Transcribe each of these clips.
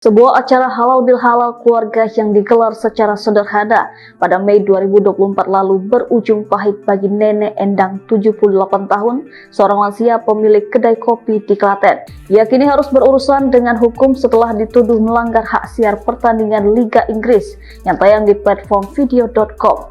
Sebuah acara halal bil halal keluarga yang digelar secara sederhana pada Mei 2024 lalu berujung pahit bagi Nenek Endang 78 tahun, seorang lansia pemilik kedai kopi di Klaten. Ia kini harus berurusan dengan hukum setelah dituduh melanggar hak siar pertandingan Liga Inggris yang tayang di platform video.com.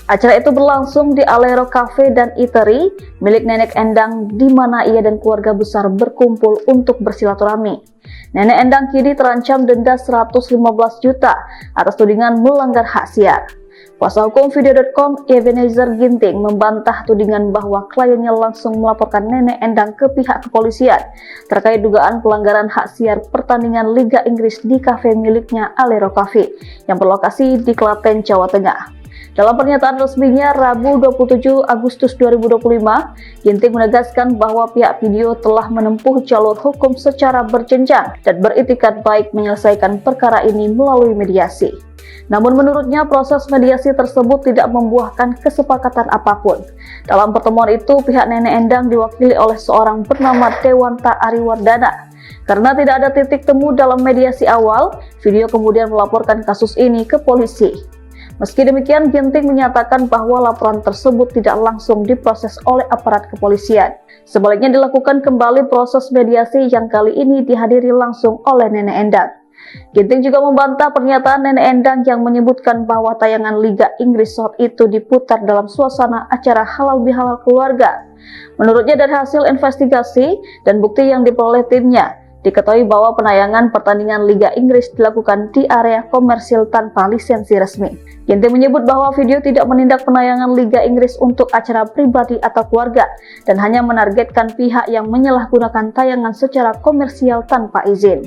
Acara itu berlangsung di Alero Cafe dan Eatery milik Nenek Endang, di mana ia dan keluarga besar berkumpul untuk bersilaturahmi. Nenek Endang kini terancam denda 115 juta atas tudingan melanggar hak siar. Kuasa hukum video.com Ebenezer Ginting membantah tudingan bahwa kliennya langsung melaporkan Nenek Endang ke pihak kepolisian terkait dugaan pelanggaran hak siar pertandingan Liga Inggris di kafe miliknya Alero Cafe yang berlokasi di Klaten, Jawa Tengah. Dalam pernyataan resminya Rabu 27 Agustus 2025, Ginting menegaskan bahwa pihak video telah menempuh jalur hukum secara berjenjang dan beritikat baik menyelesaikan perkara ini melalui mediasi. Namun menurutnya proses mediasi tersebut tidak membuahkan kesepakatan apapun. Dalam pertemuan itu, pihak Nenek Endang diwakili oleh seorang bernama Dewanta Ariwardana. Karena tidak ada titik temu dalam mediasi awal, video kemudian melaporkan kasus ini ke polisi. Meski demikian, Ginting menyatakan bahwa laporan tersebut tidak langsung diproses oleh aparat kepolisian. Sebaliknya dilakukan kembali proses mediasi yang kali ini dihadiri langsung oleh Nenek Endang. Ginting juga membantah pernyataan Nenek Endang yang menyebutkan bahwa tayangan Liga Inggris saat itu diputar dalam suasana acara halal bihalal keluarga. Menurutnya dari hasil investigasi dan bukti yang diperoleh timnya, diketahui bahwa penayangan pertandingan Liga Inggris dilakukan di area komersil tanpa lisensi resmi. Ginting menyebut bahwa video tidak menindak penayangan Liga Inggris untuk acara pribadi atau keluarga dan hanya menargetkan pihak yang menyalahgunakan tayangan secara komersial tanpa izin.